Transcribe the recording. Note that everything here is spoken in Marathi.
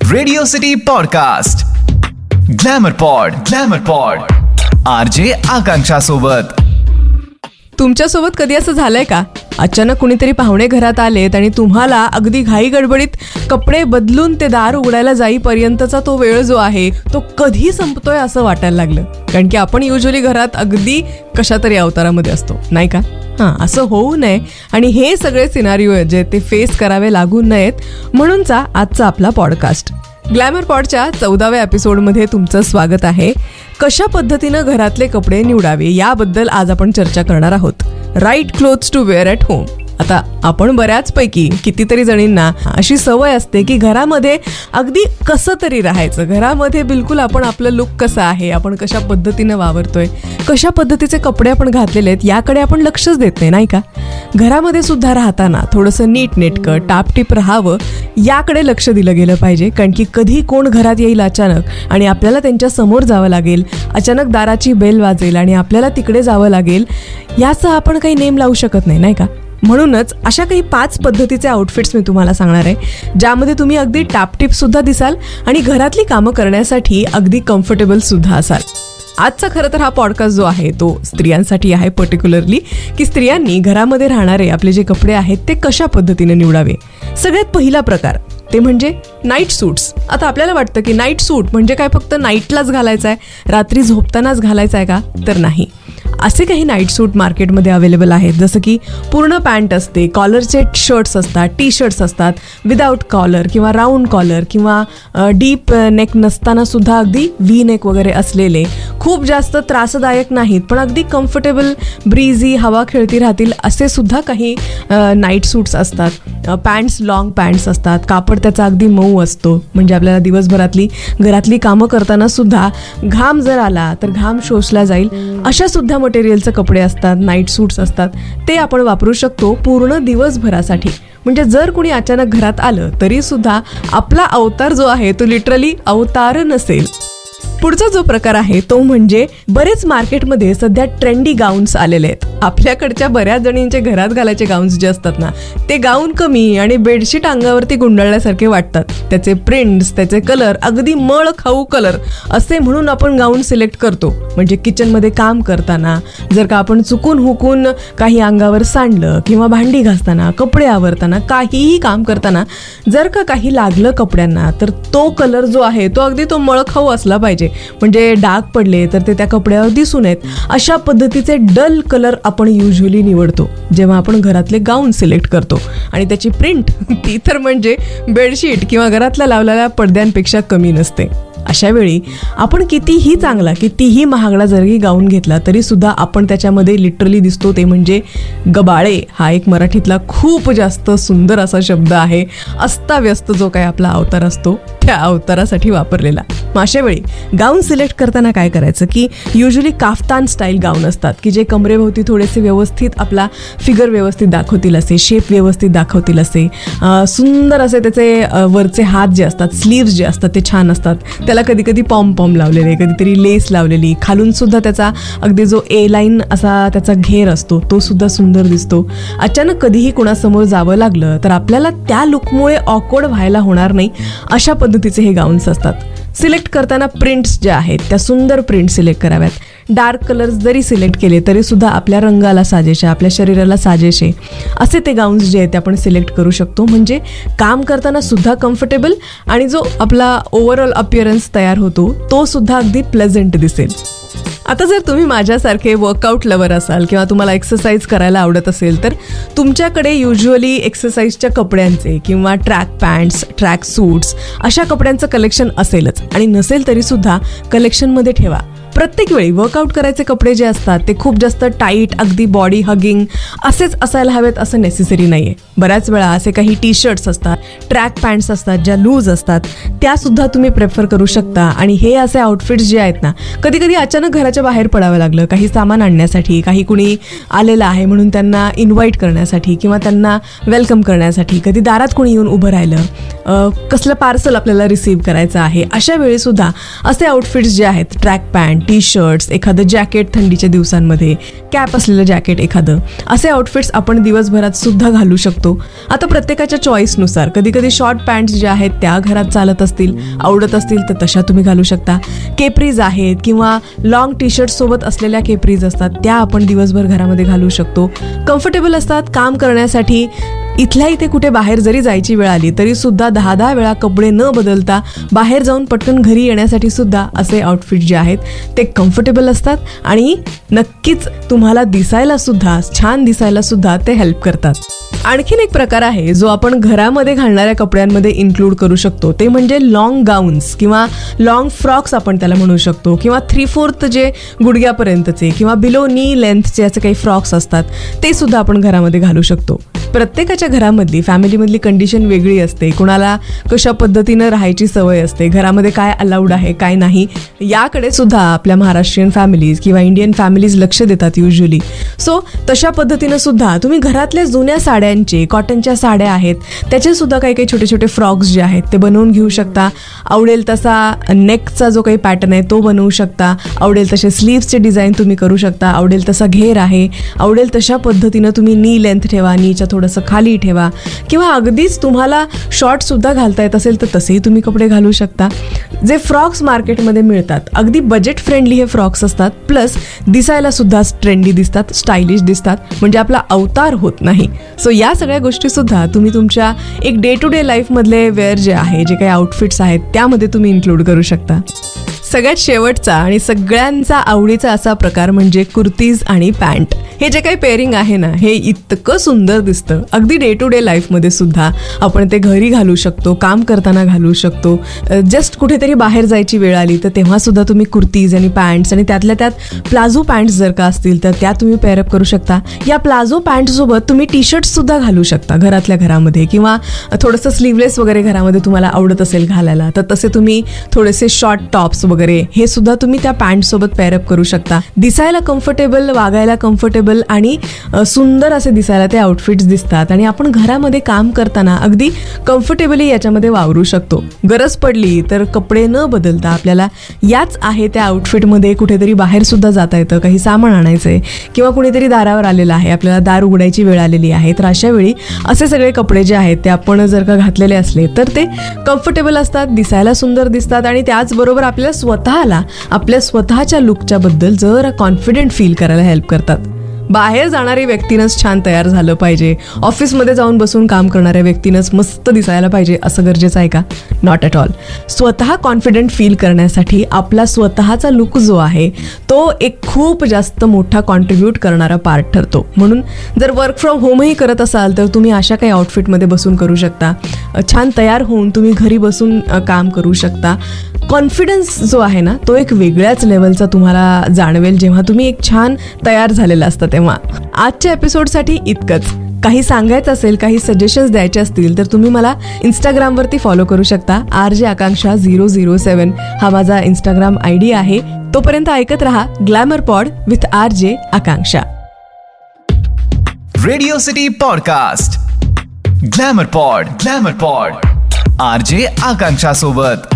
Radio city podcast glamour pod RJ Akanksha सोबत. तुमच्यासोबत कधी असं झालंय का? अचानक कुणीतरी पाहुणे घरात आलेत आणि तुम्हाला अगदी घाई गडबडीत कपडे बदलून ते दार उघडायला जाईपर्यंतचा तो वेळ जो आहे तो कधी संपतोय असं वाटायला लागलं. कारण की आपण युजली घरात अगदी कशा तरी अवतारामध्ये असतो, नाही का? असं होऊ नये आणि हे सगळे सिनारिओ आहेत जे ते फेस करावे लागू नयेत म्हणूनचा आजचा आपला पॉडकास्ट. ग्लॅमर पॉडच्या 14व्या एपिसोडमध्ये तुमचं स्वागत आहे. कशा पद्धतीनं घरातले कपडे निवडावे याबद्दल आज आपण चर्चा करणार आहोत. Right clothes to wear at home. आता आपण बऱ्याचपैकी कितीतरी जणींना अशी सवय असते की घरामध्ये अगदी कसं तरी राहायचं. घरामध्ये बिलकुल आपण आपलं लुक कसं आहे, आपण कशा पद्धतीनं वावरतोय, कशा पद्धतीचे कपडे आपण घातलेले आहेत याकडे आपण लक्षच देत नाही का? घरामध्ये सुद्धा राहताना थोडंसं नीटनेटकं टापटीप राहावं याकडे लक्ष दिलं गेलं पाहिजे. कारण की कधी कोण घरात येईल अचानक आणि आपल्याला त्यांच्या समोर जावं लागेल, अचानक दाराची बेल वाजेल आणि आपल्याला तिकडे जावं लागेल, याचा आपण काही नेम लावू शकत नाही का? म्हणूनच अशा काही 5 पद्धतीचे आउटफिट्स मी तुम्हाला सांगणार आहे ज्यामध्ये तुम्ही अगदी टापटीप सुद्धा दिसाल आणि घरातली कामं करण्यासाठी अगदी कम्फर्टेबल सुद्धा असाल. आजचा खरं तर हा पॉडकास्ट जो आहे तो स्त्रियांसाठी आहे, पर्टिक्युलरली की स्त्रियांनी घरामध्ये राहणारे आपले जे कपडे आहेत ते कशा पद्धतीने निवडावे. सगळ्यात पहिला प्रकार ते म्हणजे नाईट सूट्स. आता आपल्याला वाटतं की नाईट सूट म्हणजे काय फक्त नाईटलाच घालायचं आहे, रात्री झोपतानाच घालायचं आहे का? तर नाही. असे काही नाईट सूट मार्केटमध्ये अवेलेबल आहेत जसं की पूर्ण पॅन्ट असते, कॉलरचे शर्ट्स असतात, टी शर्ट्स असतात, विदाऊट कॉलर किंवा राऊंड कॉलर किंवा डीप नेक नसताना सुद्धा अगदी व्ही नेक वगैरे असलेले, खूप जास्त त्रासदायक नाहीत पण अगदी कम्फर्टेबल ब्रीझी हवा खेळती राहतील असे सुद्धा काही नाईट सूट्स असतात. पॅन्ट्स लॉंग पॅन्ट्स असतात, कापड त्याचा अगदी मऊ असतो म्हणजे आपल्याला दिवसभरातली घरातली कामं करताना सुद्धा घाम जर आला तर घाम शोषला जाईल अशा सुद्धा मटेरियलचे कपडे असतात, नाईट सूट्स असतात. ते आपण वापरू शकतो पूर्ण दिवसभरासाठी. म्हणजे जर कुणी अचानक घरात आलं तरी सुद्धा आपला अवतार जो आहे तो लिटरली अवतार नसेल. पुढचा जो प्रकार आहे तो म्हणजे बरेच मार्केटमध्ये सध्या ट्रेंडी गाऊन्स आलेले आहेत. आपल्याकडच्या बऱ्याच जणींचे घरात घालायचे गाऊन्स जे असतात ना ते गाऊन कमी आणि बेडशीट अंगावरती गुंडाळल्यासारखे वाटतात. त्याचे प्रिंट्स, त्याचे कलर अगदी मळ खाऊ कलर असे म्हणून आपण गाऊन सिलेक्ट करतो. म्हणजे किचनमध्ये काम करताना जर का आपण चुकून हुकून काही अंगावर सांडलं किंवा भांडी घासताना, कपडे आवरताना, काहीही काम करताना जर का काही लागलं कपड्यांना तर तो कलर जो आहे तो अगदी तो मळ खाऊ असला पाहिजे. म्हणजे डाग पडले तर ते त्या कपड्यावर दिसू नयेत अशा पद्धतीचे डल कलर आपण युजली निवडतो जेव्हा आपण घरातले गाऊन सिलेक्ट करतो. आणि त्याची प्रिंट ती तर म्हणजे बेडशीट किंवा घरातल्या लावलेल्या पडद्यांपेक्षा कमी नसते. अशा वेळी आपण कितीही चांगला, कितीही महागडा जरी गाऊन घेतला तरी सुद्धा आपण त्याच्यामध्ये लिटरली दिसतो ते म्हणजे गबाळे. हा एक मराठीतला खूप जास्त सुंदर असा शब्द आहे. अस्ताव्यस्त जो काही आपला अवतार असतो त्या अवतारासाठी वापरलेला. अशा वेळी गाऊन सिलेक्ट करताना काय करायचं की युजली काफ्तान स्टाईल गाऊन असतात की जे कमरेभोवती थोडेसे व्यवस्थित आपला फिगर व्यवस्थित दाखवतील असे, शेप व्यवस्थित दाखवतील असे, सुंदर असे त्याचे वरचे हात जे असतात, स्लीव्स जे असतात ते छान असतात. त्याला कधी कधी पॉम लावलेले, कधीतरी लेस लावलेली, खालून सुद्धा त्याचा अगदी जो ए लाईन असा त्याचा घेर असतो तो सुद्धा सुंदर दिसतो. अचानक कधीही कोणासमोर जावं लागलं तर आपल्याला त्या लुकमुळे ऑकवर्ड व्हायला होणार नाही अशा पद्धतीचे हे गाऊन्स असतात. सिलेक्ट करताना प्रिंट्स ज्या आहेत त्या सुंदर प्रिंट सिलेक्ट कराव्यात. डार्क कलर्स जरी सिलेक्ट केले तरी सुद्धा आपल्या रंगाला साजेसे, आपल्या शरीराला साजेसे असे ते गाऊन्स जे आहेत ते आपण सिलेक्ट करू शकतो. म्हणजे काम करताना सुद्धा कम्फर्टेबल आणि जो आपला ओव्हरऑल अपिअरन्स तयार होतो तो सुद्धा अगदी प्लेझंट दिसेल. आता जर तुम्ही माझ्यासारखे वर्कआउट लवर असाल किंवा तुम्हाला एक्सरसाइज करायला आवडत असेल तर तुमच्याकडे युजली एक्सरसाइजच्या कपड्यांचे किंवा ट्रॅक पॅन्ट्स, ट्रॅक सूट्स अशा कपड्यांचं कलेक्शन असेलच. आणि नसेल तरी सुद्धा कलेक्शनमध्ये ठेवा. प्रत्येक वेळी वर्कआउट करायचे कपडे जे असतात ते खूप जास्त टाईट, अगदी बॉडी हगिंग असेच असायला हवेत असं नेसेसरी नाही आहे. बऱ्याच वेळा असे काही टी शर्ट्स असतात, ट्रॅक पॅन्ट्स असतात ज्या लूज असतात त्या सुद्धा तुम्ही प्रेफर करू शकता. आणि हे असे आउटफिट्स जे आहेत ना, कधी कधी अचानक घराच्या बाहेर पडावं लागलं काही सामान आणण्यासाठी, काही कुणी आलेलं आहे म्हणून त्यांना इन्व्हाइट करण्यासाठी किंवा त्यांना वेलकम करण्यासाठी, कधी दारात कोणी येऊन उभं राहिलं, कसलं पार्सल आपल्याला रिसीव्ह करायचं आहे, अशा वेळी सुद्धा असे आउटफिट्स जे आहेत ट्रॅक पॅन्ट, टी शर्ट्स, एखादं जॅकेट थंडीच्या दिवसांमध्ये, कॅप असलेलं जॅकेट एखादं, असे आउटफिट्स आपण दिवसभरात सुद्धा घालू शकतो. आता प्रत्येकाच्या चॉईसनुसार कधी कधी शॉर्ट पॅन्ट्स ज्या आहेत त्या घरात चालत असतात, असतील, आवडत असतील तर तशा तुम्ही घालू शकता. केपरीज आहेत किंवा लॉंग टी शर्ट सोबत असलेल्या केपरीज असतात, त्या आपण दिवसभर घरामध्ये घालू शकतो. कम्फर्टेबल असतात काम करण्यासाठी. इथल्या इथे कुठे बाहेर जरी जायची वेळ आली तरी सुद्धा 10 वेळा कपडे न बदलता बाहेर जाऊन पटकन घरी येण्यासाठी सुद्धा असे आउटफिट जे आहेत ते कम्फर्टेबल असतात आणि नक्कीच तुम्हाला दिसायला सुद्धा, छान दिसायला सुद्धा ते हेल्प करतात. आणखीन एक प्रकार आहे जो आपण घरामध्ये घालणाऱ्या कपड्यांमध्ये इन्क्लूड करू शकतो, ते म्हणजे लॉंग गाऊन्स किंवा लॉंग फ्रॉक्स आपण त्याला म्हणू शकतो, किंवा 3/4 जे गुडघ्यापर्यंतचे किंवा बिलो नी लेंथचे असे काही फ्रॉक्स असतात ते सुद्धा आपण घरामध्ये घालू शकतो. प्रत्येकाच्या घरामधली, फॅमिलीमधली कंडिशन वेगळी असते. कुणाला कशा पद्धतीनं राहायची सवय असते, घरामध्ये काय अलाउड आहे काय नाही, याकडे सुद्धा आपल्या महाराष्ट्रीयन फॅमिलीज किंवा इंडियन फॅमिलीज लक्ष देतात युजली. सो तशा पद्धतीनं सुद्धा तुम्ही घरातल्या जुन्या साड्यांचे, कॉटनच्या साड्या आहेत त्याचे सुद्धा काही काही छोटे छोटे फ्रॉक्स जे आहेत ते बनवून घेऊ शकता. आवडेल तसा नेकचा जो काही पॅटर्न आहे तो बनवू शकता. आवडेल तसे स्लीव्सचे डिझाईन तुम्ही करू शकता. आवडेल तसा घेर आहे, आवडेल तशा पद्धतीनं तुम्ही नी लेंथ ठेवा, नीच्या थोडंसं खाली ठेवा, किंवा अगदीच तुम्हाला शॉर्ट सुद्धा घालता येत असेल तर तसेही तुम्ही कपडे घालू शकता. जे फ्रॉक्स मार्केटमध्ये मिळतात अगदी बजेट फ्रेंडली हे फ्रॉक्स असतात, प्लस दिसायला सुद्धा ट्रेंडी दिसतात, स्टायलिश दिसतात, म्हणजे आपला अवतार होत नाही. सो या सगळ्या गोष्टी सुद्धा तुम्ही तुमच्या एक डे टू डे लाईफमधले वेअर जे आहे, जे काही आउटफिट्स आहेत त्यामध्ये तुम्ही इन्क्लूड करू शकता. सगळ्यात शेवटचा आणि सगळ्यांचा आवडीचा असा प्रकार म्हणजे कुर्तीज आणि पॅन्ट. हे जे काही पेअरिंग आहे ना, हे इतकं सुंदर दिसतं. अगदी डे टू डे लाईफमध्ये सुद्धा आपण ते घरी घालू शकतो, काम करताना घालू शकतो. जस्ट कुठेतरी बाहेर जायची वेळ आली तर तेव्हा सुद्धा तुम्ही कुर्तीज आणि पॅन्ट्स, आणि त्यातल्या त्यात प्लाझो पॅन्ट्स जर का असतील तर त्या तुम्ही पेअरअप करू शकता. या प्लाझो पॅन्टसोबत तुम्ही टी शर्ट सुद्धा घालू शकता घरातल्या घरामध्ये, किंवा थोडंसं स्लीवलेस वगैरे घरामध्ये तुम्हाला आवडत असेल घालायला तर तसे तुम्ही थोडेसे शॉर्ट टॉप्स वगैरे हे सुद्धा तुम्ही त्या पॅन्टसोबत पेअरअप करू शकता. दिसायला कम्फर्टेबल, वागायला कम्फर्टेबल आणि सुंदर असे दिसायला ते आउटफिट्स दिसतात, आणि आपण घरामध्ये काम करताना अगदी कम्फर्टेबली याच्यामध्ये वावरू शकतो. गरज पडली तर कपडे न बदलता आपल्याला याच आहे त्या आउटफिटमध्ये कुठेतरी बाहेर सुद्धा जाता येतं, काही सामान आणायचंय किंवा कुणीतरी दारावर आलेलं आहे, आपल्याला दार उघडायची वेळ आलेली आहे, तर अशा वेळी असे सगळे कपडे जे आहेत ते आपण जर का घातलेले असले तर ते कम्फर्टेबल असतात, दिसायला सुंदर दिसतात, आणि त्याचबरोबर आपल्याला स्वतःला आपल्या स्वतःच्या लुकच्या बद्दल जरा कॉन्फिडेंट फील करायला हेल्प करतात. बाहेर जाणारी व्यक्तीनंच छान तयार झालं पाहिजे, ऑफिसमध्ये जाऊन बसून काम करणाऱ्या व्यक्तीनंच मस्त दिसायला पाहिजे असं गरजेचं आहे का? Not at all. स्वतः कॉन्फिडंट फील करण्यासाठी आपला स्वतःचा लुक जो आहे तो एक खूप जास्त मोठा कॉन्ट्रीब्यूट करणारा पार्ट ठरतो. म्हणून जर वर्क फ्रॉम होमही करत असाल तर तुम्ही अशा काही आउटफिटमध्ये बसून करू शकता. छान तयार होऊन तुम्ही घरी बसून काम करू शकता. कॉन्फिडन्स जो आहे ना तो एक वेगळ्याच लेवलचा तुम्हाला जाणवेल जेव्हा तुम्ही एक छान तयार झालेला असता तेव्हा. आजच्या एपिसोडसाठी इतकंच. काही सांगायचं असेल, काही सजेशन्स द्यायचे असतील तर तुम्ही मला इंस्टाग्रामवरती फॉलो करू शकता. RJ आकांक्षा 007 हा माझा इंस्टाग्राम ID आहे. तोपर्यंत ऐकत रहा glamour pod with RJ Akanksha. Radio city podcast glamour pod RJ आकांक्षा सोबत.